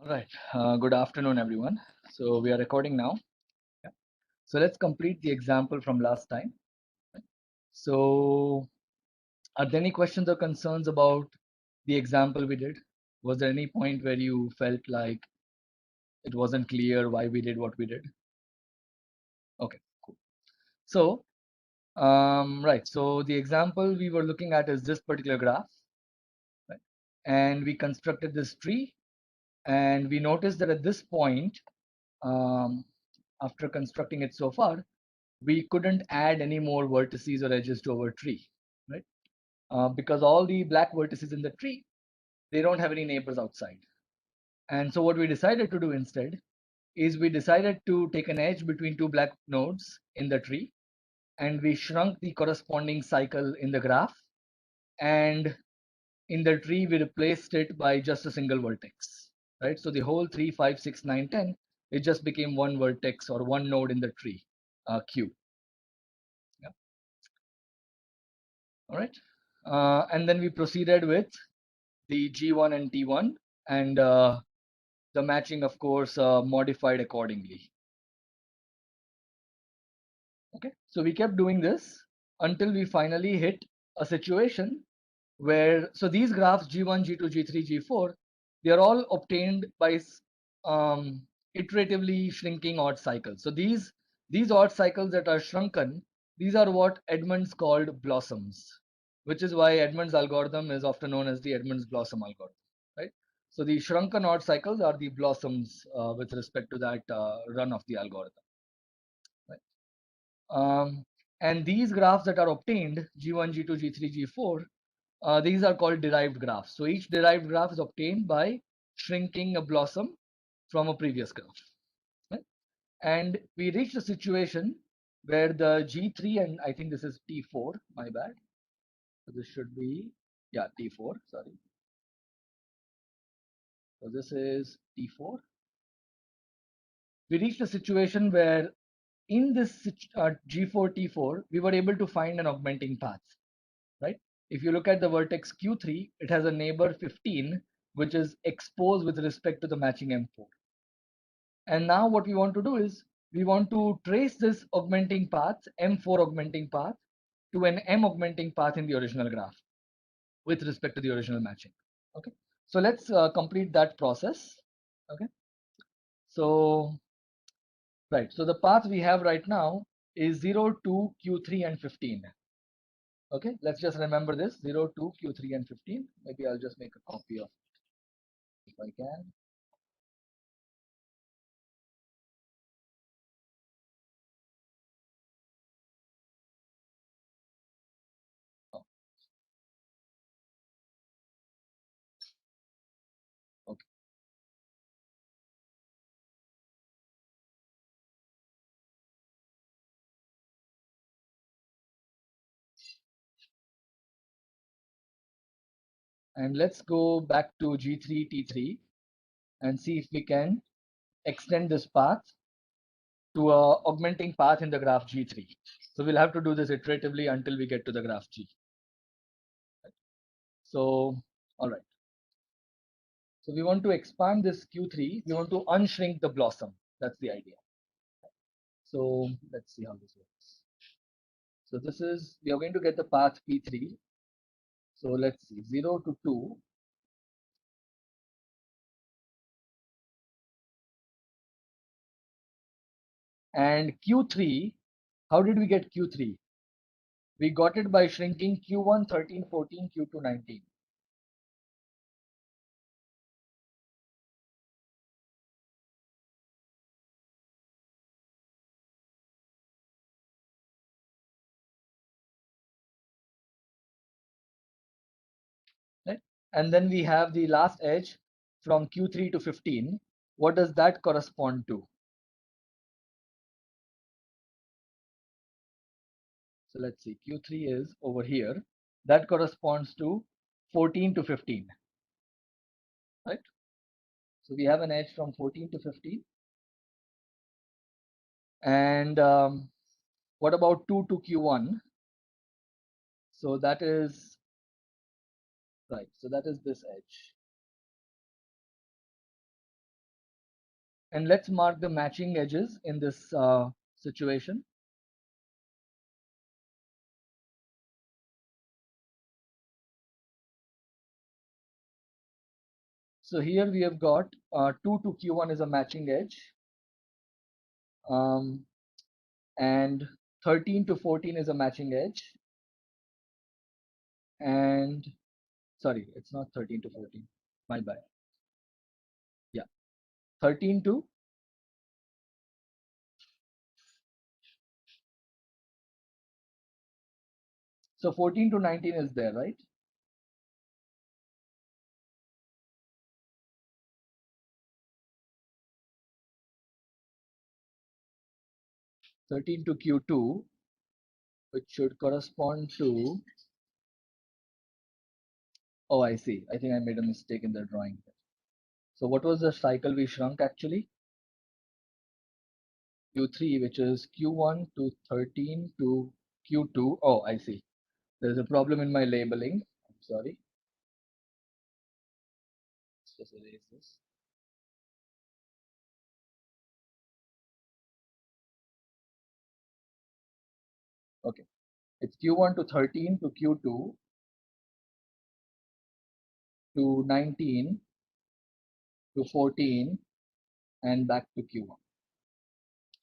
Right. Good afternoon, everyone. So we are recording now. Yeah. So let's complete the example from last time. So are there any questions or concerns about the example we did? Was there any point where you felt like it wasn't clear why we did what we did? Okay, cool. So, right. So the example we were looking at is this particular graph, right? And we constructed this tree, and we noticed that at this point, after constructing it so far, we couldn't add any more vertices or edges to our tree, right? Because all the black vertices in the tree, they don't have any neighbors outside. And so what we decided to do instead is we decided to take an edge between two black nodes in the tree, and we shrunk the corresponding cycle in the graph. And in the tree, we replaced it by just a single vertex, right? So the whole 3, 5, 6, 9, 10, it just became one vertex or one node in the tree, Q. Yeah. All right. And then we proceeded with the G1 and T1, and the matching, of course, modified accordingly. Okay, so we kept doing this until we finally hit a situation where, so these graphs G1, G2, G3, G4, they are all obtained by um, iteratively shrinking odd cycles. So these odd cycles that are shrunken, these are what Edmonds called blossoms, which is why Edmonds algorithm is often known as the Edmonds Blossom Algorithm, right? So the shrunken odd cycles are the blossoms with respect to that run of the algorithm, right? And these graphs that are obtained, G1, G2, G3, G4, these are called derived graphs. So each derived graph is obtained by shrinking a blossom from a previous graph. Right? And we reached a situation where the G3, and I think this is T4, my bad. So this should be, yeah, T4, sorry. So this is T4. We reached a situation where in this G4, T4, we were able to find an augmenting path, right? If you look at the vertex Q3, it has a neighbor 15, which is exposed with respect to the matching M4. And now what we want to do is we want to trace this augmenting path, M4 augmenting path, to an M augmenting path in the original graph with respect to the original matching. Okay, so let's complete that process. Okay, so right, so the path we have right now is 0, 2, Q3, and 15. Okay, let's just remember this 0, 2, Q3, and 15. Maybe I'll just make a copy of it if I can. Oh, okay. And let's go back to G3, T3 and see if we can extend this path to a augmenting path in the graph G3. So we'll have to do this iteratively until we get to the graph G. So, all right. So we want to expand this Q3. We want to unshrink the blossom. That's the idea. So let's see how this works. So this is, we are going to get the path P3. So let's see, 0 to 2. And Q3, how did we get Q3? We got it by shrinking Q1, 13, 14, Q2, 19. Right? And then we have the last edge from Q3 to 15. What does that correspond to? So let's see, Q3 is over here. That corresponds to 14 to 15, right? So we have an edge from 14 to 15. And what about 2 to Q1? So that is, right, so that is this edge. And let's mark the matching edges in this situation. So here we have got 2 to Q1 is a matching edge, and 13 to 14 is a matching edge, and sorry, it's not 13 to 14, my bad. Yeah, 13 to, so 14 to 19 is there, right? 13 to Q2, which should correspond to, oh, I see. I think I made a mistake in the drawing. So what was the cycle we shrunk actually? Q3, which is Q1 to 13 to Q2. Oh, I see. There's a problem in my labeling. I'm sorry. Let's just erase this. Okay. It's Q1 to 13 to Q2 to 19 to 14 and back to Q1.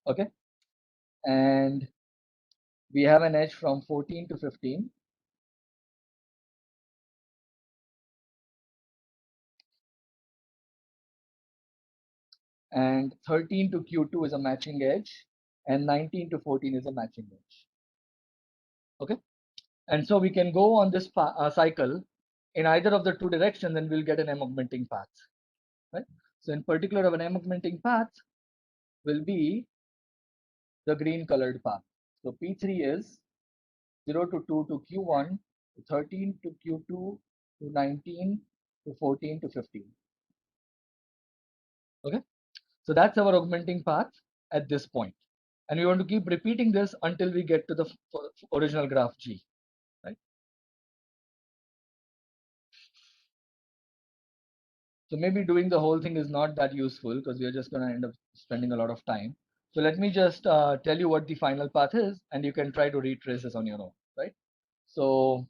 Okay. And we have an edge from 14 to 15. And 13 to Q2 is a matching edge, and 19 to 14 is a matching edge. Okay. And so we can go on this cycle in either of the two directions, and we'll get an M-augmenting path. Right. So in particular, of an M-augmenting path will be the green colored path. So P3 is 0 to 2 to Q1, 13 to Q2 to 19 to 14 to 15. Okay. So that's our augmenting path at this point. And we want to keep repeating this until we get to the original graph G, right? So maybe doing the whole thing is not that useful because we are just going to end up spending a lot of time. So let me just tell you what the final path is, and you can try to retrace this on your own, right? So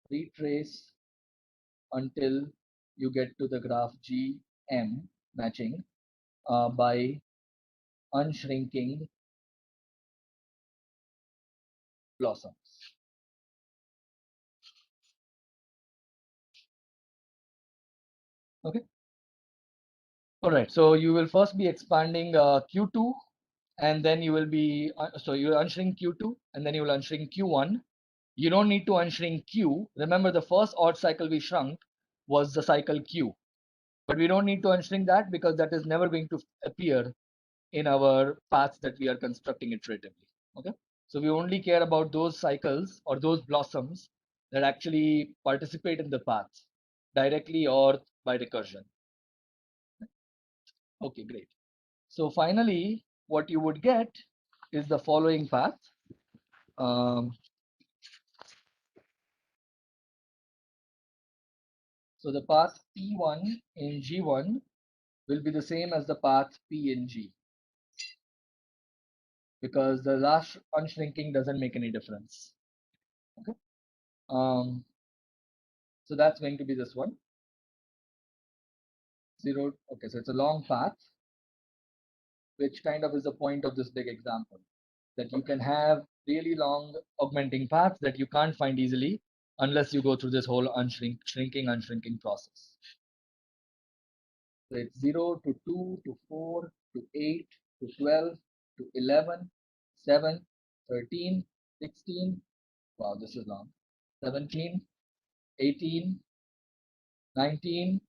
retrace until you get to the graph GM matching by unshrinking blossoms. Okay. All right. So you will first be expanding Q2, and then you will be so you will unshrink Q2, and then you will unshrink Q1. You don't need to unshrink Q. Remember, the first odd cycle we shrunk was the cycle Q, but we don't need to unshrink that because that is never going to appear in our paths that we are constructing iteratively. Okay. So we only care about those cycles or those blossoms that actually participate in the path directly or by recursion. Okay, great. So finally, what you would get is the following path. So the path P1 in G1 will be the same as the path P in G, because the last unshrinking doesn't make any difference. Okay. So that's going to be this one. 0. Okay, so it's a long path, which kind of is the point of this big example, that you can have really long augmenting paths that you can't find easily unless you go through this whole unshrinking process. So it's 0 to 2 to 4 to 8 to 12 to 11, 7, 13, 16. Wow, this is long. 17, 18, 19,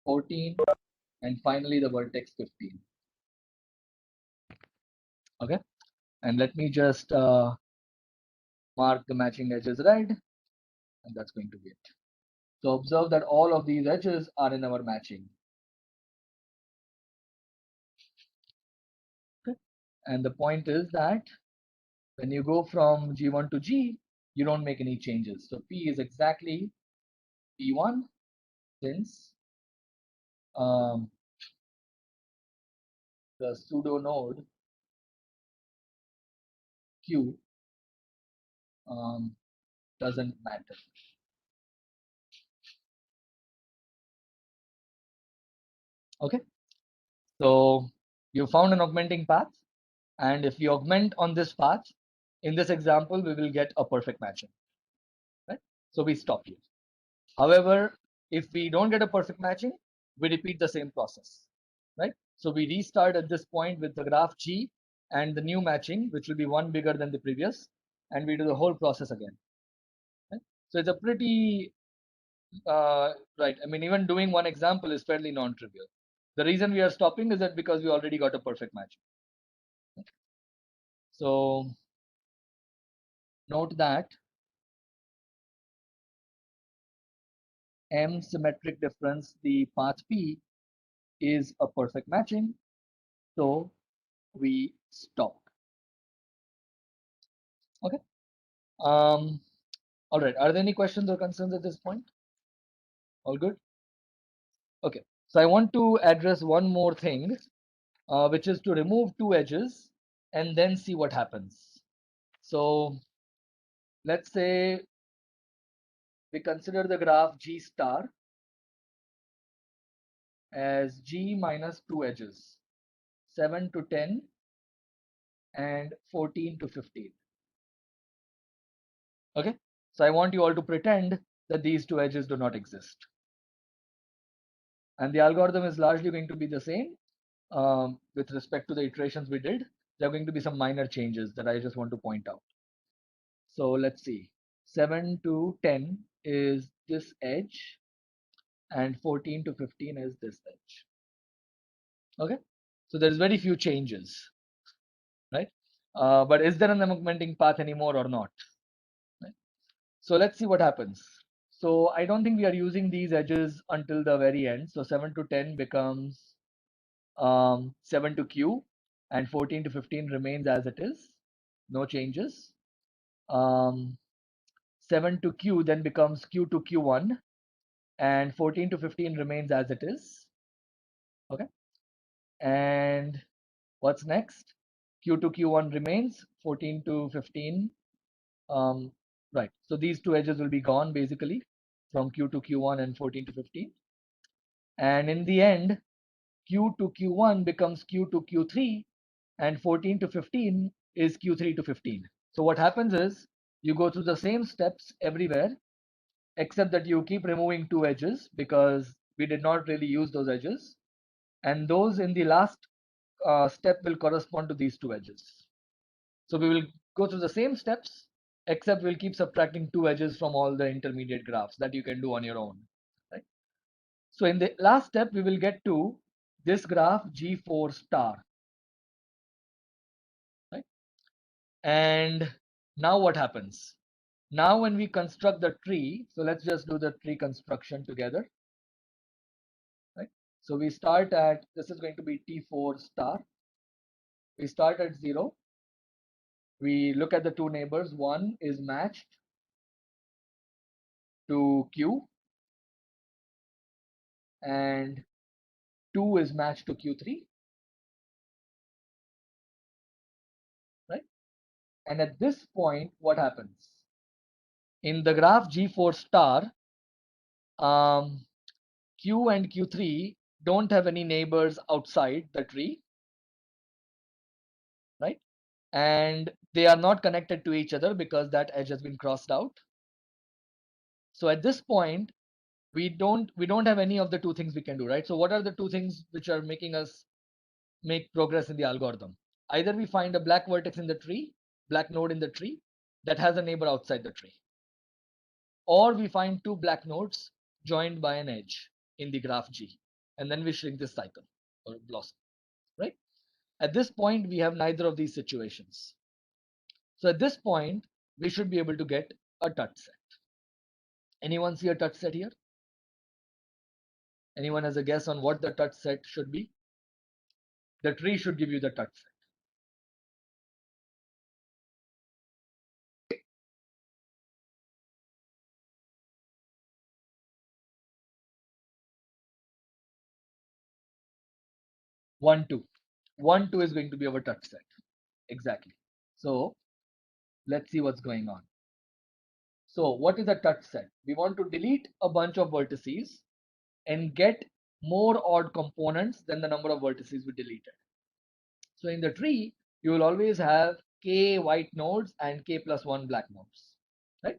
14, and finally the vertex 15. Okay. And let me just mark the matching edges red, and that's going to be it. So observe that all of these edges are in our matching. Okay. And the point is that when you go from G1 to G, you don't make any changes. So P is exactly P1 since the pseudo node Q doesn't matter. Okay, so you found an augmenting path, and if we augment on this path, in this example, we will get a perfect matching, right? So we stop here. However, if we don't get a perfect matching, we repeat the same process, right? So we restart at this point with the graph G and the new matching, which will be one bigger than the previous, and we do the whole process again. Right? So it's a pretty right. I mean, even doing one example is fairly non-trivial. The reason we are stopping is that because we already got a perfect match. So note that M symmetric difference, the path P is a perfect matching. So we stop. Okay. All right. Are there any questions or concerns at this point? All good? Okay. So I want to address one more thing, which is to remove two edges and then see what happens. So let's say we consider the graph G star as G minus two edges, 7 to 10 and 14 to 15. Okay. So I want you all to pretend that these two edges do not exist. And the algorithm is largely going to be the same with respect to the iterations we did. There are going to be some minor changes that I just want to point out. So let's see. 7 to 10 is this edge, and 14 to 15 is this edge. Okay. So there's very few changes, right? But is there an augmenting path anymore or not? Right? So let's see what happens. So I don't think we are using these edges until the very end. So 7 to 10 becomes 7 to Q, and 14 to 15 remains as it is, no changes. 7 to Q then becomes Q to Q1, and 14 to 15 remains as it is. Okay. And what's next? Q to Q1 remains, 14 to 15. Right. So these two edges will be gone basically from Q to Q1 and 14 to 15. And in the end, Q to Q1 becomes Q to Q3, and 14 to 15 is Q3 to 15. So what happens is you go through the same steps everywhere, except that you keep removing two edges because we did not really use those edges. And those in the last step will correspond to these two edges. So we will go through the same steps, except we'll keep subtracting two edges from all the intermediate graphs that you can do on your own. Right? So in the last step, we will get to this graph G4 star. Right? And now what happens? Now when we construct the tree, so let's just do the tree construction together. Right? So we start at, this is going to be T4 star. We start at 0. We look at the two neighbors. One is matched to Q, and 2 is matched to Q3. Right? And at this point, what happens? In the graph G4 star, Q and Q3 don't have any neighbors outside the tree, right? And they are not connected to each other because that edge has been crossed out. So at this point, we don't have any of the two things we can do, right? So what are the two things which are making us make progress in the algorithm? Either we find a black vertex in the tree, black node in the tree that has a neighbor outside the tree, or we find two black nodes joined by an edge in the graph G, and then we shrink this cycle or blossom, right? At this point, we have neither of these situations. So at this point, we should be able to get a touch set. Anyone see a touch set here? Anyone has a guess on what the touch set should be? The tree should give you the touch set. 1, 2. 1, 2 is going to be our touch set. Exactly. So let's see what's going on. So what is a touch set? We want to delete a bunch of vertices and get more odd components than the number of vertices we deleted. So in the tree, you will always have k white nodes and k plus 1 black nodes, right?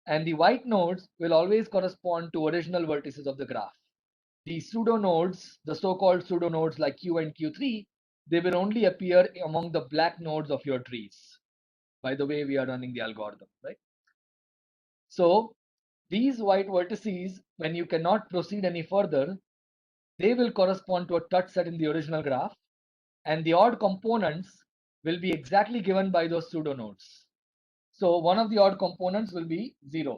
And the white nodes will always correspond to original vertices of the graph. The pseudo nodes, the so-called pseudo nodes like Q and Q3, they will only appear among the black nodes of your trees. By the way, we are running the algorithm, right? So these white vertices, when you cannot proceed any further, they will correspond to a touch set in the original graph, and the odd components will be exactly given by those pseudo nodes. So one of the odd components will be 0.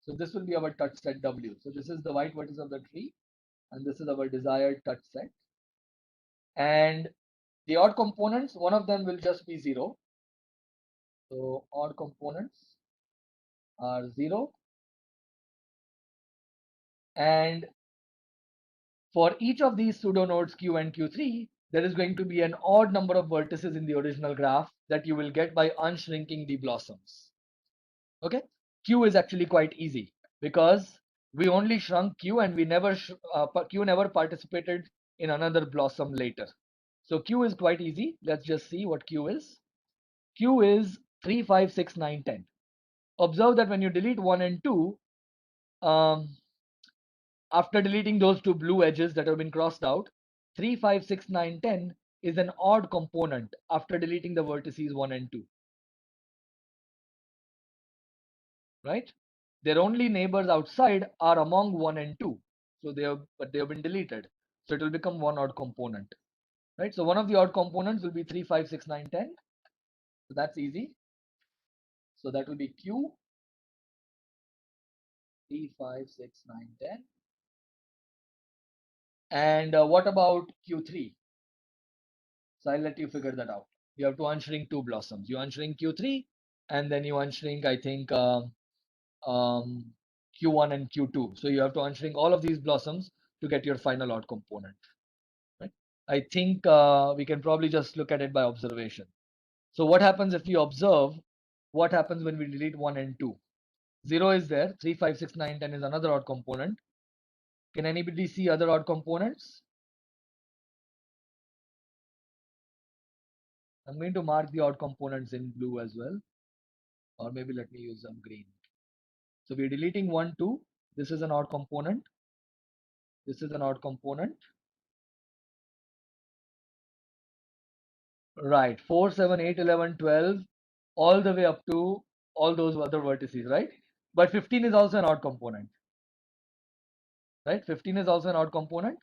So this will be our touch set W. So this is the white vertex of the tree, and this is our desired touch set. And the odd components, one of them will just be 0. So odd components are 0. And for each of these pseudo nodes Q and Q3, there is going to be an odd number of vertices in the original graph that you will get by unshrinking the blossoms. Okay, Q is actually quite easy because we only shrunk Q and we never Q never participated in another blossom later. So Q is quite easy. Let's just see what Q is. Q is 3, 5, 6, 9, 10. Observe that when you delete 1 and 2, after deleting those two blue edges that have been crossed out, 3, 5, 6, 9, 10 is an odd component after deleting the vertices 1 and 2. Right? Their only neighbors outside are among 1 and 2. So they have been deleted. So it will become one odd component. Right? So one of the odd components will be 3, 5, 6, 9, 10. So that's easy. So that will be Q 3, 5, 6, 9, 10. And what about Q3? So I'll let you figure that out. You have to unshrink two blossoms. You unshrink Q3 and then you unshrink, I think, Q1 and Q2. So you have to unshrink all of these blossoms to get your final odd component. Right? I think we can probably just look at it by observation. So what happens if you observe what happens when we delete 1 and 2? 0 is there, 3, 5, 6, 9, 10 is another odd component. Can anybody see other odd components? I'm going to mark the odd components in blue as well, or maybe let me use some green. So we're deleting 1, 2. This is an odd component. This is an odd component. Right, 4, 7, 8, 11, 12, all the way up to all those other vertices, right? But 15 is also an odd component, right? 15 is also an odd component,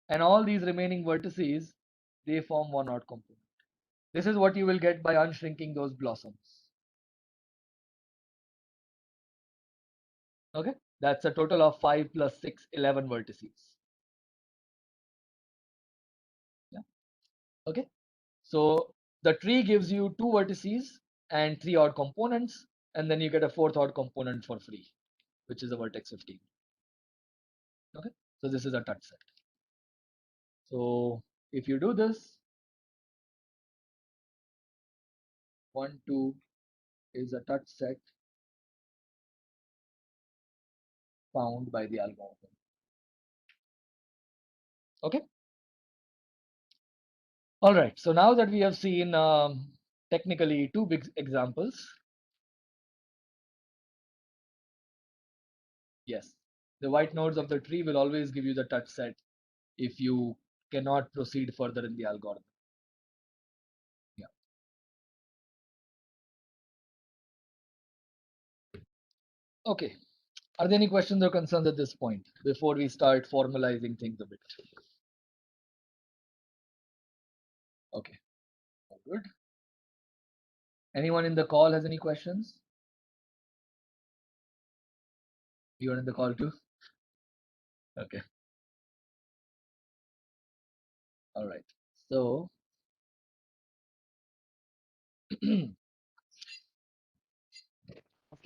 and all these remaining vertices, they form one odd component. This is what you will get by unshrinking those blossoms. Okay, that's a total of 5 plus 6, 11 vertices. Yeah. Okay, so the tree gives you 2 vertices and 3 odd components, and then you get a 4th odd component for free, which is a vertex 15. Okay, so this is a touch set. So if you do this, 1, 2 is a touch set found by the algorithm. Okay. All right. So now that we have seen technically 2 big examples, yes, the white nodes of the tree will always give you the touch set if you cannot proceed further in the algorithm. Yeah. Okay. Are there any questions or concerns at this point before we start formalizing things a bit? Okay. All good. Anyone in the call has any questions? You are in the call too? Okay. All right. So okay,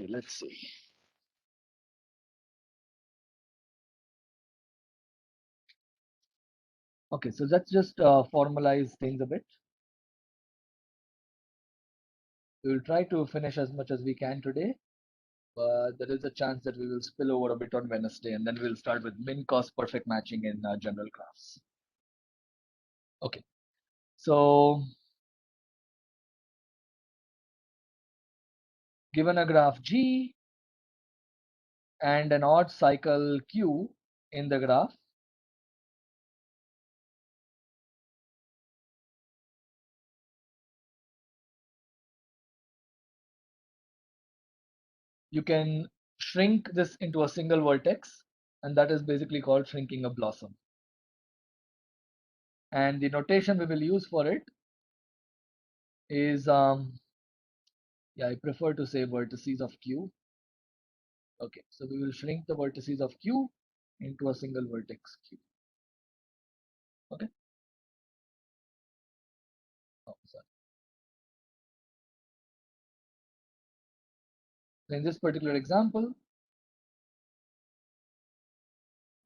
let's see. Okay, so let's just formalize things a bit. We will try to finish as much as we can today, but there is a chance that we will spill over a bit on Wednesday, and then we'll start with min cost perfect matching in general graphs. Okay, so given a graph G and an odd cycle Q in the graph, you can shrink this into a single vertex, and that is basically called shrinking a blossom. And the notation we will use for it is, yeah, I prefer to say vertices of Q. Okay, so we will shrink the vertices of Q into a single vertex Q. Okay. Oh, sorry. So in this particular example,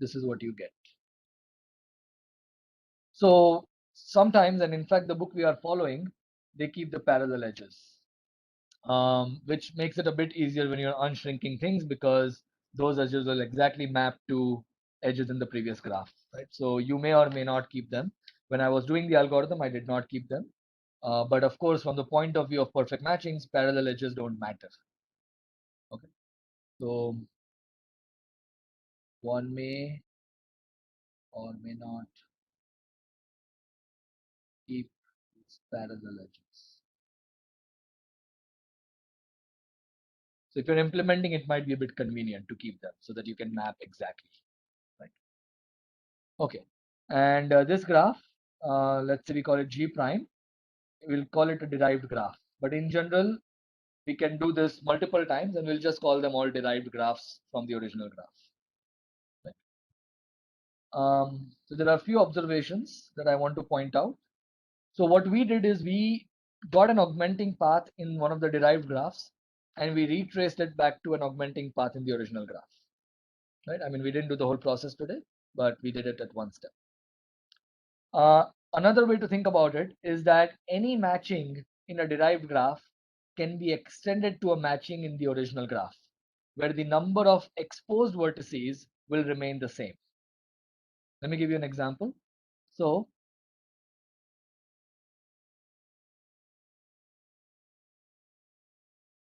this is what you get. So sometimes, and in fact, the book we are following, they keep the parallel edges, which makes it a bit easier when you're unshrinking things because those edges will exactly map to edges in the previous graph, right? So you may or may not keep them. When I was doing the algorithm, I did not keep them. But of course, from the point of view of perfect matchings, parallel edges don't matter. Okay, so one may or may not keep these parallel edges. So if you're implementing, it might be a bit convenient to keep them so that you can map exactly, right? Okay, and this graph, let's say we call it G prime. We'll call it a derived graph, but in general, we can do this multiple times, and we'll just call them all derived graphs from the original graph. Right? So there are a few observations that I want to point out. So what we did is we got an augmenting path in one of the derived graphs, and we retraced it back to an augmenting path in the original graph. Right? I mean, we didn't do the whole process today, but we did it at one step. Another way to think about it is that any matching in a derived graph can be extended to a matching in the original graph, where the number of exposed vertices will remain the same. Let me give you an example. So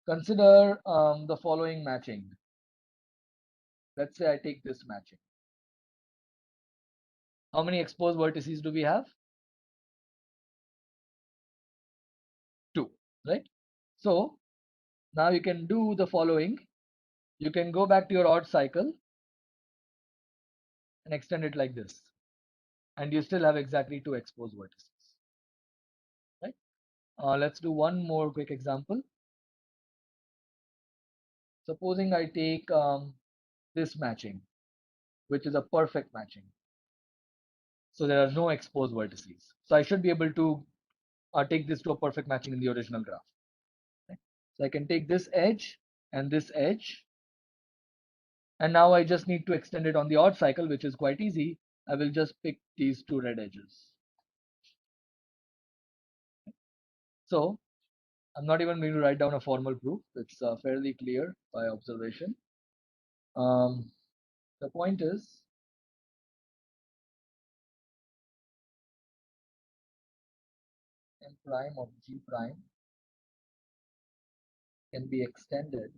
consider the following matching. Let's say I take this matching. How many exposed vertices do we have? 2, right? So now you can do the following. You can go back to your odd cycle and extend it like this. And you still have exactly 2 exposed vertices, right? Let's do one more quick example. Supposing I take this matching, which is a perfect matching. So there are no exposed vertices. So I should be able to take this to a perfect matching in the original graph. Right? So I can take this edge and this edge. And now I just need to extend it on the odd cycle, which is quite easy. I will just pick these 2 red edges. So I'm not even going to write down a formal proof. It's fairly clear by observation. The point is, M prime of G prime can be extended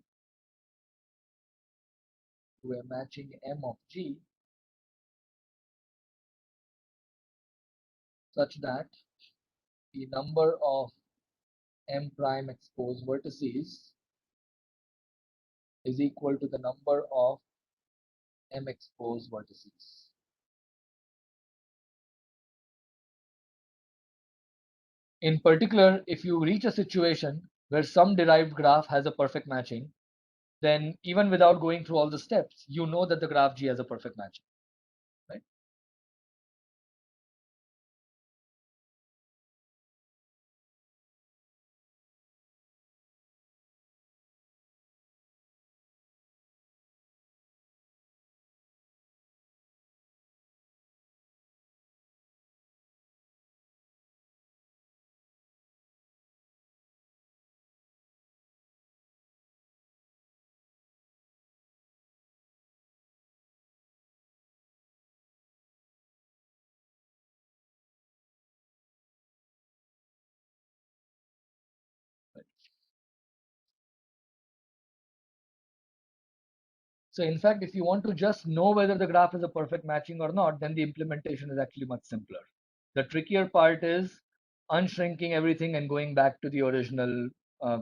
to a matching M of G such that the number of M prime exposed vertices is equal to the number of M exposed vertices. In particular, if you reach a situation where some derived graph has a perfect matching, then even without going through all the steps, you know that the graph G has a perfect matching, right? So in fact, if you want to just know whether the graph is a perfect matching or not, then the implementation is actually much simpler. The trickier part is unshrinking everything and going back to the original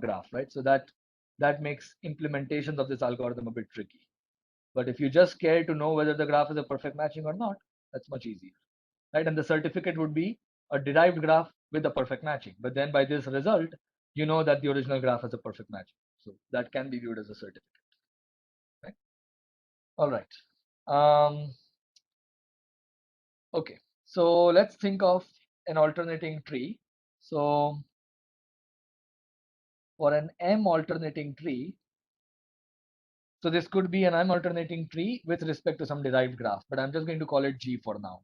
graph, right? So that makes implementations of this algorithm a bit tricky. But if you just care to know whether the graph is a perfect matching or not, that's much easier, right? And the certificate would be a derived graph with a perfect matching. But then by this result, you know that the original graph has a perfect matching. So that can be viewed as a certificate, right? All right. Okay, so let's think of an alternating tree. So for an M alternating tree, so this could be an M alternating tree with respect to some derived graph, but I'm just going to call it G for now,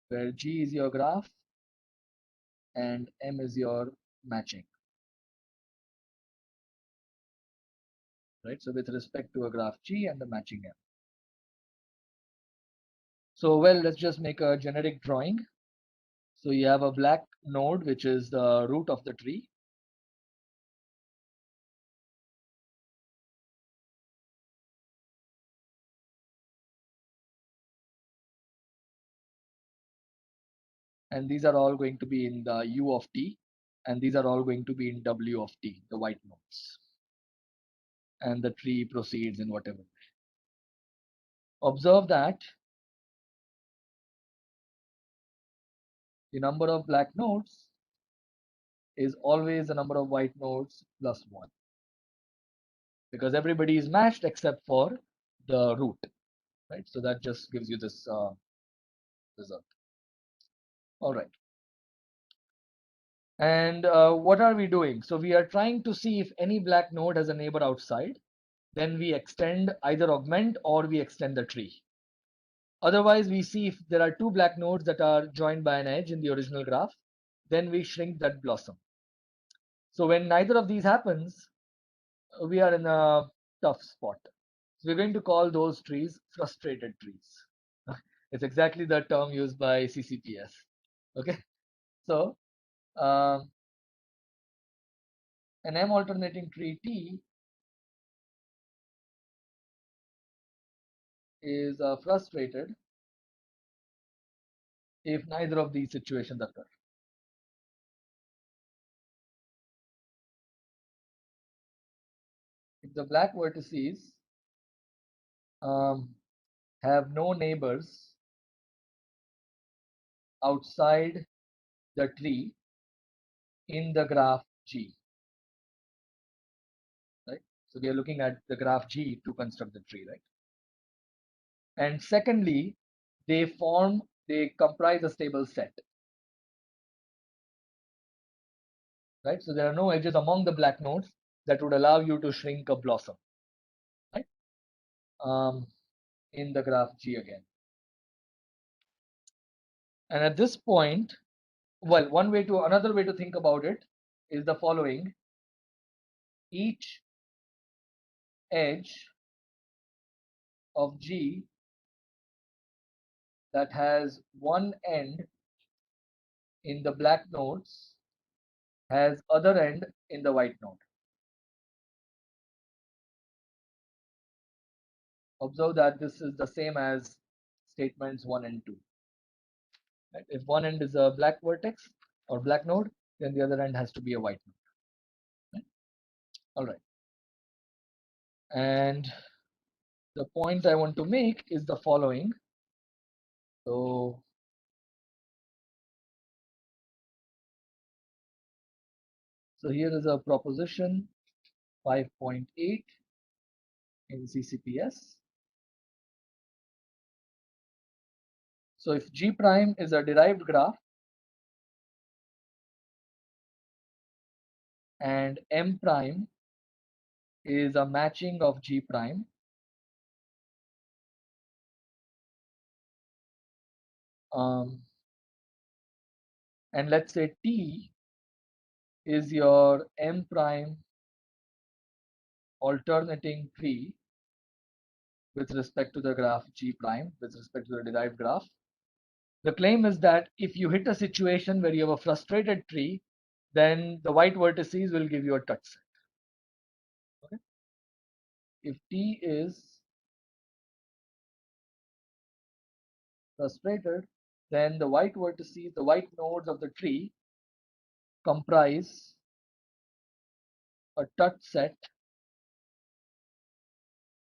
where G is your graph and M is your matching, right? So with respect to a graph G and the matching M. So well, let's just make a generic drawing. So you have a black node, which is the root of the tree. And these are all going to be in the U of t, and these are all going to be in W of t, the white nodes. And the tree proceeds in whatever way. Observe that the number of black nodes is always the number of white nodes plus 1, because everybody is matched except for the root, right? So that just gives you this result. All right. And what are we doing? So we are trying to see if any black node has a neighbor outside. Then we extend, either augment or we extend the tree. Otherwise, we see if there are two black nodes that are joined by an edge in the original graph, then we shrink that blossom. So when neither of these happens, we are in a tough spot. So we're going to call those trees frustrated trees. It's exactly the term used by CCPS. Okay, so um, an M alternating tree T is frustrated if neither of these situations occur. If the black vertices um, have no neighbors outside the tree in the graph G, right? So we are looking at the graph G to construct the tree, right? And secondly, they comprise a stable set, right? So there are no edges among the black nodes that would allow you to shrink a blossom, right? In the graph G again. And at this point, well, another way to think about it is the following. Each edge of G that has one end in the black nodes has other end in the white node. Observe that this is the same as statements 1 and 2. Right? If one end is a black vertex or black node, then the other end has to be a white node. Right? All right. And the point I want to make is the following. So here is a proposition 5.8 in CCPS. So if G prime is a derived graph and M prime is a matching of G prime, and let's say T is your M prime alternating tree with respect to the graph G prime, with respect to the derived graph. The claim is that if you hit a situation where you have a frustrated tree, then the white vertices will give you a touch set. Okay? if T is frustrated, then the white vertices, the white nodes of the tree comprise a touch set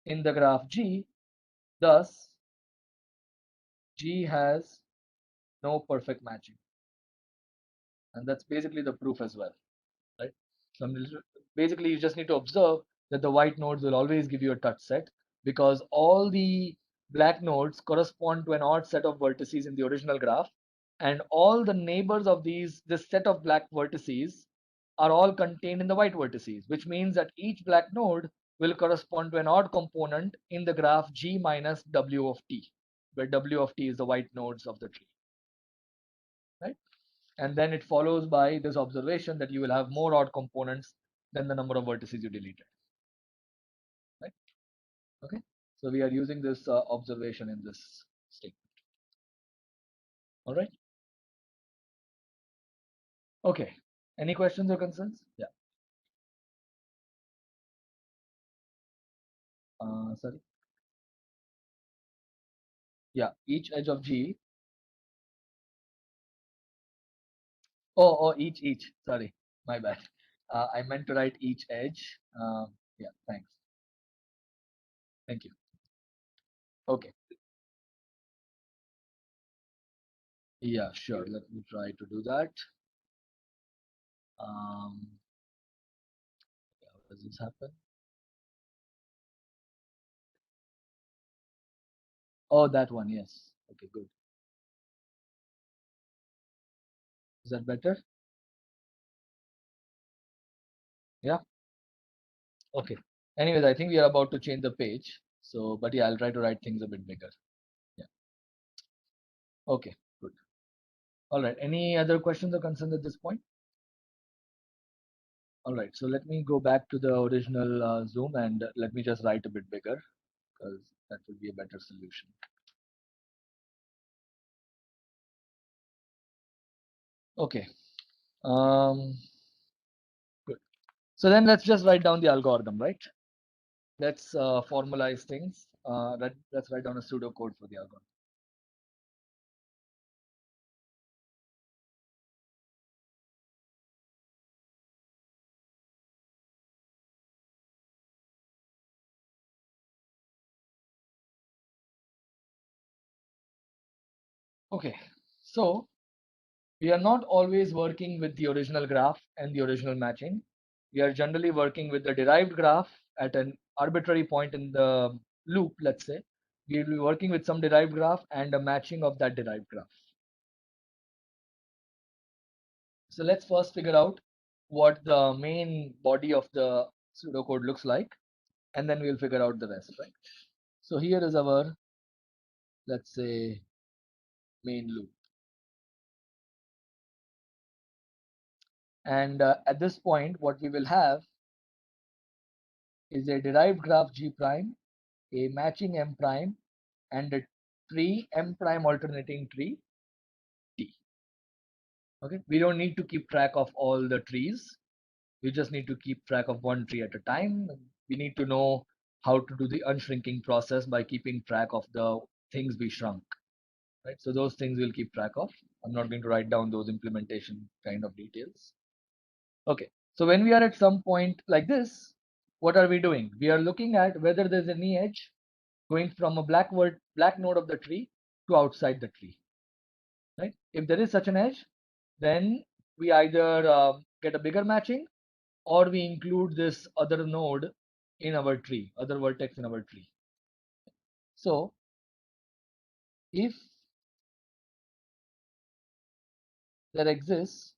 in the graph G. Thus, G has no perfect matching. And that's basically the proof as well, right? So basically, you just need to observe that the white nodes will always give you a touch set because all the black nodes correspond to an odd set of vertices in the original graph, and all the neighbors of this set of black vertices are all contained in the white vertices, which means that each black node will correspond to an odd component in the graph G minus W of T, where W of T is the white nodes of the tree, right? And then it follows by this observation that you will have more odd components than the number of vertices you deleted, right? Okay, so we are using this observation in this statement. All right. Okay, any questions or concerns? Yeah. Sorry. Yeah, each edge of G. Oh, each. Sorry, my bad. I meant to write each edge. Yeah, thanks. Thank you. Okay. Yeah, sure. Let me try to do that. Yeah, how does this happen? Oh, that one. Yes. Okay, good. Is that better? Yeah. Okay. Anyways, I think we are about to change the page. So, but yeah, I'll try to write things a bit bigger. Yeah. Okay. Good. All right. Any other questions or concerns at this point? All right. So let me go back to the original Zoom and let me just write a bit bigger because that will be a better solution. Okay. Good. So then let's just write down the algorithm, right? Let's formalize things. Let's write down a pseudocode for the algorithm. Okay. So we are not always working with the original graph and the original matching. We are generally working with the derived graph at an arbitrary point in the loop, let's say. We will be working with some derived graph and a matching of that derived graph. So let's first figure out what the main body of the pseudocode looks like, and then we'll figure out the rest, right? So here is our, let's say, main loop. And at this point, what we will have is a derived graph G prime, a matching M prime, and a tree M prime alternating tree T. Okay, we don't need to keep track of all the trees. We just need to keep track of one tree at a time. We need to know how to do the unshrinking process by keeping track of the things we shrunk. Right, so those things we'll keep track of. I'm not going to write down those implementation kind of details. Okay, so when we are at some point like this, what are we doing? We are looking at whether there's any edge going from a black node of the tree to outside the tree, right? If there is such an edge, then we either get a bigger matching or we include this other node in our tree, other vertex in our tree. So if there exists,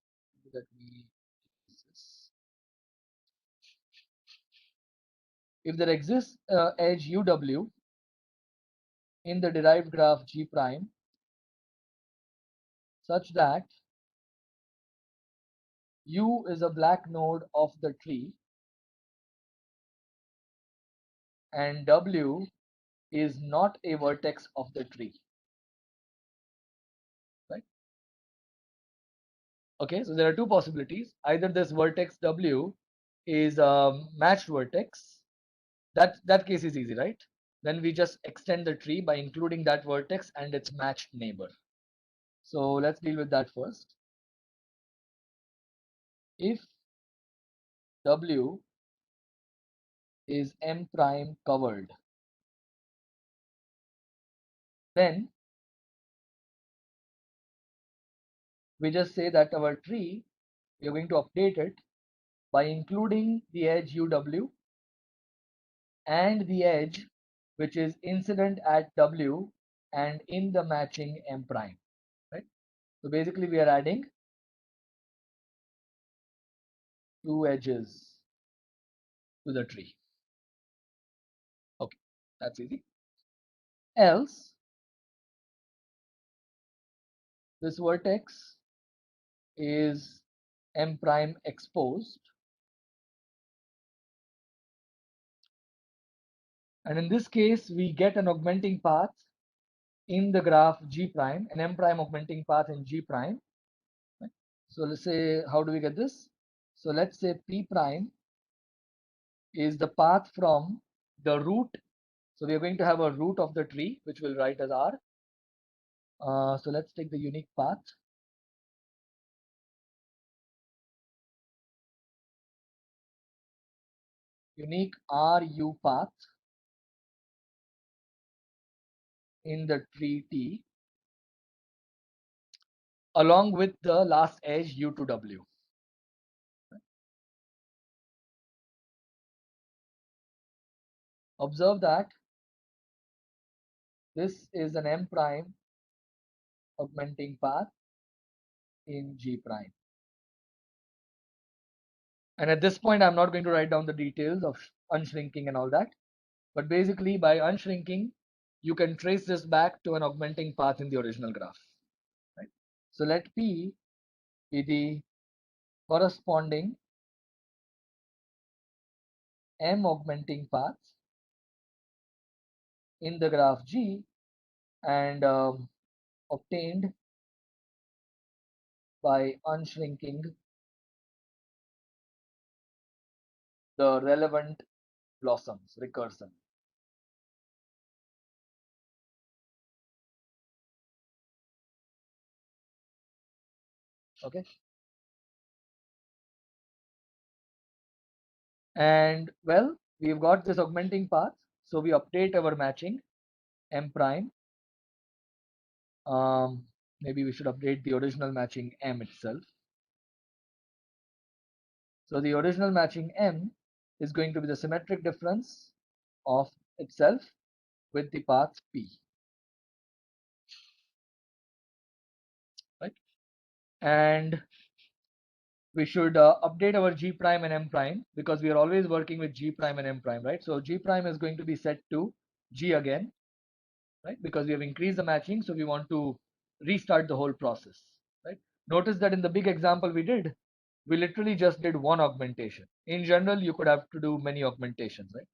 let me if there exists edge UW in the derived graph G prime such that U is a black node of the tree and W is not a vertex of the tree, right? Okay, so there are two possibilities. Either this vertex W is a matched vertex, That case is easy, right? Then we just extend the tree by including that vertex and its matched neighbor. So let's deal with that first. If W is M prime covered, then we just say that our tree, we are going to update it by including the edge UW and the edge which is incident at W and in the matching M prime, right? So basically we are adding two edges to the tree. Okay, that's easy. Else, this vertex is M prime exposed, and in this case we get an augmenting path in the graph G prime, an M prime augmenting path in G prime. Right? So let's say, how do we get this? So let's say P prime is the path from the root. So we are going to have a root of the tree, which we'll write as R. So let's take the unique path. Unique RU path in the tree T along with the last edge U to W. Observe that this is an M prime augmenting path in G prime. And at this point, I'm not going to write down the details of unshrinking and all that. But basically, by unshrinking, you can trace this back to an augmenting path in the original graph. Right? So let P be the corresponding M augmenting path in the graph G and obtained by unshrinking the relevant blossoms recursion. Okay. And well, we've got this augmenting path. So we update our matching M prime. Maybe we should update the original matching M itself. So the original matching M is going to be the symmetric difference of itself with the path P. Right? And we should update our G prime and M prime because we are always working with G prime and M prime, right? So G prime is going to be set to G again, right? Because we have increased the matching, so we want to restart the whole process, right? Notice that in the big example we did, we literally just did one augmentation. In general, you could have to do many augmentations, right?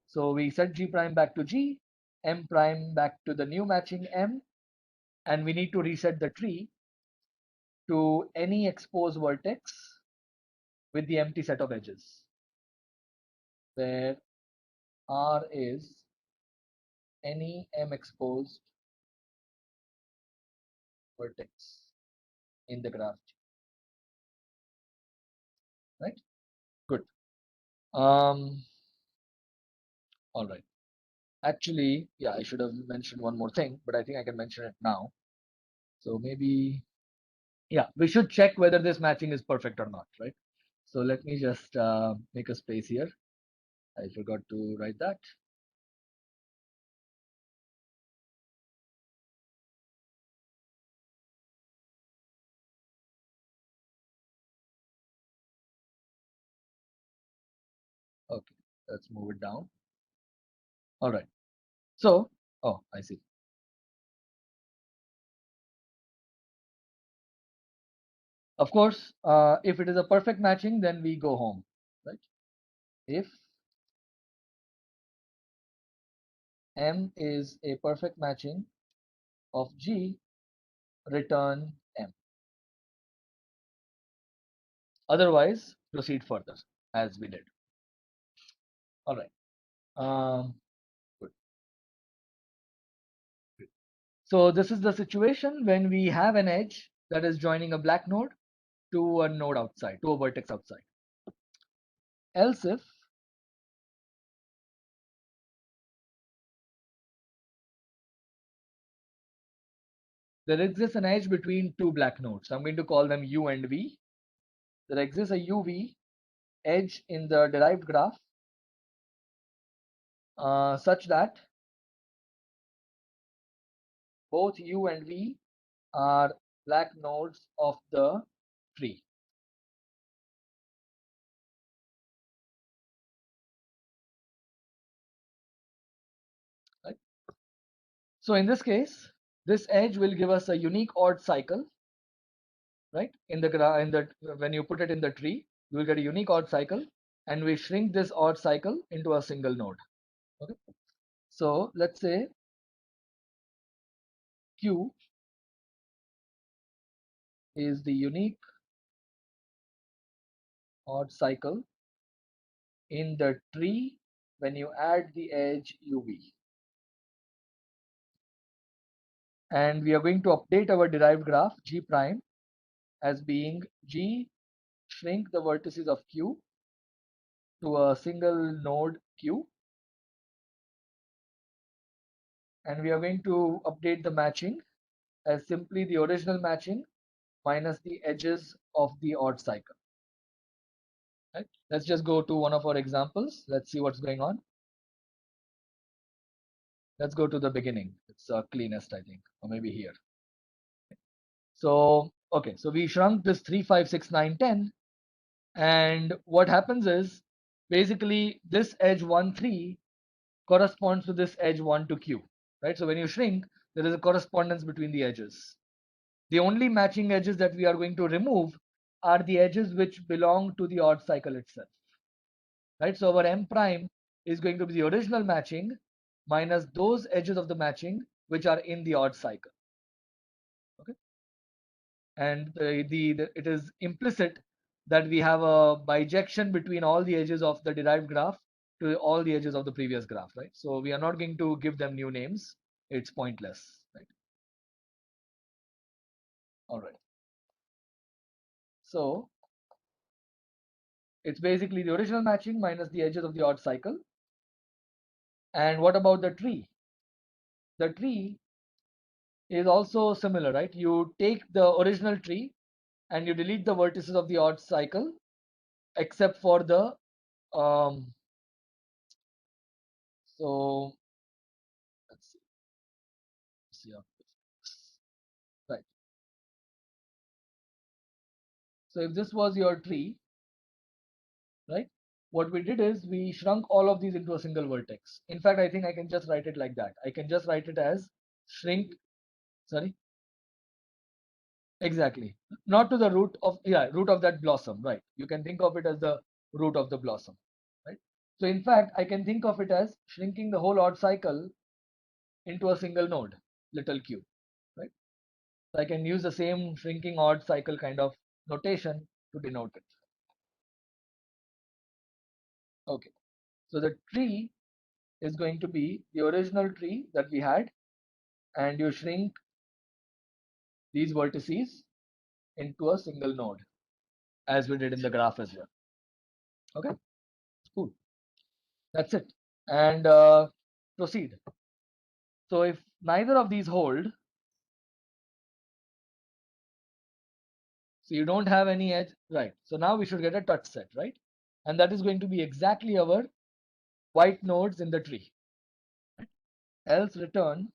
So we set G prime back to G, M prime back to the new matching M, and we need to reset the tree to any exposed vertex with the empty set of edges, where R is any M exposed vertex in the graph, right? Good. All right. Actually, yeah, I should have mentioned one more thing, but I think I can mention it now. So maybe, yeah, we should check whether this matching is perfect or not, right? So let me just make a space here. I forgot to write that. Okay, let's move it down. All right. So, oh, I see. Of course, if it is a perfect matching, then we go home, right? If M is a perfect matching of G, return M. Otherwise, proceed further as we did. All right. Um, so this is the situation when we have an edge that is joining a black node to a node outside, to a vertex outside. Else if there exists an edge between two black nodes, I'm going to call them U and V. There exists a UV edge in the derived graph such that both U and V are black nodes of the tree. Right? So in this case, this edge will give us a unique odd cycle, right? In the when you put it in the tree, you will get a unique odd cycle, and we shrink this odd cycle into a single node. Okay. So let's say Q is the unique odd cycle in the tree when you add the edge UV. And we are going to update our derived graph G prime as being G shrink the vertices of Q to a single node Q, and we are going to update the matching as simply the original matching minus the edges of the odd cycle. Right? Let's just go to one of our examples. Let's see what's going on. Let's go to the beginning. It's cleanest, I think, or maybe here. So, okay, so we shrunk this 3, 5, 6, 9, 10. And what happens is basically this edge 1, 3 corresponds to this edge 1 to Q, right? So when you shrink, there is a correspondence between the edges. The only matching edges that we are going to remove are the edges which belong to the odd cycle itself, right? So our M prime is going to be the original matching minus those edges of the matching which are in the odd cycle. Okay, and it is implicit that we have a bijection between all the edges of the derived graph to all the edges of the previous graph, right? So we are not going to give them new names. It's pointless, right? All right. So it's basically the original matching minus the edges of the odd cycle. And what about the tree? The tree is also similar, right? You take the original tree and you delete the vertices of the odd cycle, except for the so let's see, right. So if this was your tree, right, what we did is we shrunk all of these into a single vertex. In fact, I think I can just write it like that. I can just write it as shrink, sorry, exactly, not to the root of, yeah, root of that blossom, right? You can think of it as the root of the blossom, right? So in fact, I can think of it as shrinking the whole odd cycle into a single node, little q, right? So I can use the same shrinking odd cycle kind of notation to denote it. Okay, so the tree is going to be the original tree that we had, and you shrink these vertices into a single node as we did in the graph as well. Okay, cool. That's it. And proceed. So if neither of these hold, so you don't have any edge, right? So now we should get a touch set, right? And that is going to be exactly our white nodes in the tree. Else return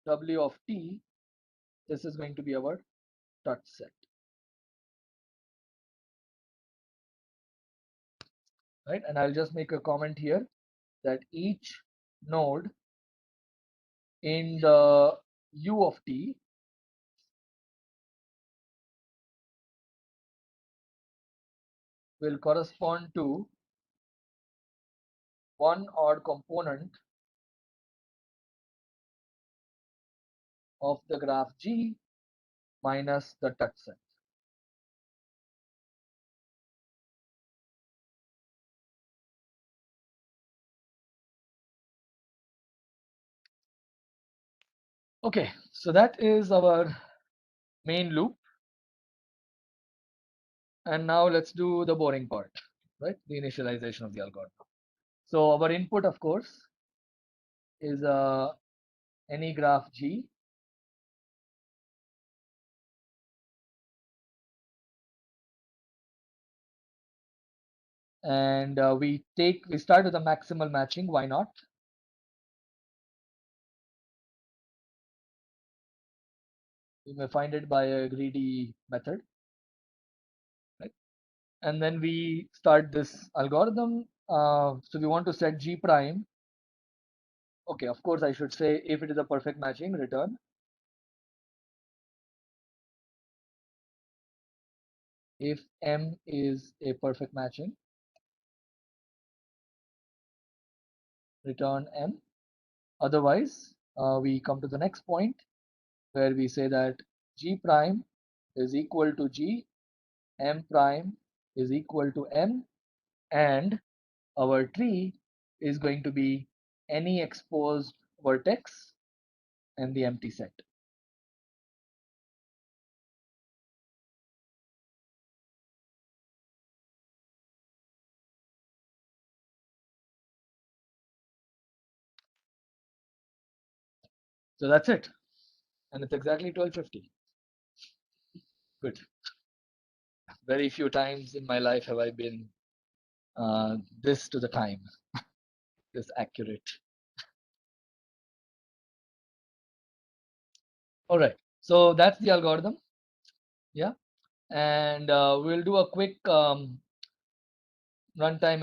W of t. This is going to be our touch set, right? And I'll just make a comment here that each node in the U of t will correspond to one odd component of the graph G minus the touch set. Okay, so that is our main loop. And now let's do the boring part, right? The initialization of the algorithm. So our input, of course, is any graph G, and we start with a maximal matching. Why not? We may find it by a greedy method, right? And then we start this algorithm. So we want to set G prime. Okay, of course, I should say if it is a perfect matching, return. If M is a perfect matching, return M. Otherwise, we come to the next point where we say that G prime is equal to G, M prime is equal to M, and our tree is going to be any exposed vertex and the empty set. So that's it. And it's exactly 12:50. Good. Very few times in my life have I been this to the time, this accurate. All right. So that's the algorithm. Yeah. And we'll do a quick runtime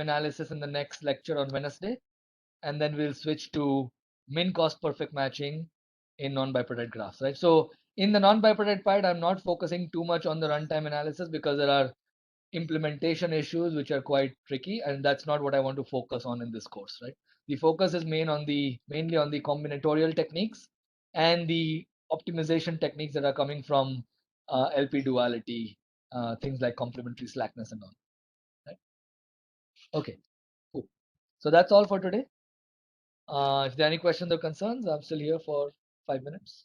analysis in the next lecture on Wednesday. And then we'll switch to min cost perfect matching in non-bipartite graphs, right? So in the non-bipartite part, I'm not focusing too much on the runtime analysis because there are implementation issues which are quite tricky, and that's not what I want to focus on in this course, right? The focus is mainly on the combinatorial techniques and the optimization techniques that are coming from LP duality, things like complementary slackness and all, right? Okay, cool. So that's all for today. If there are any questions or concerns, I'm still here for 5 minutes.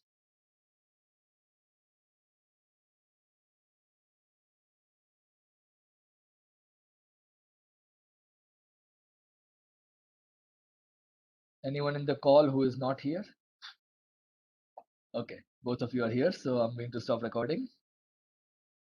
Anyone in the call who is not here? Okay, both of you are here, so I'm going to stop recording.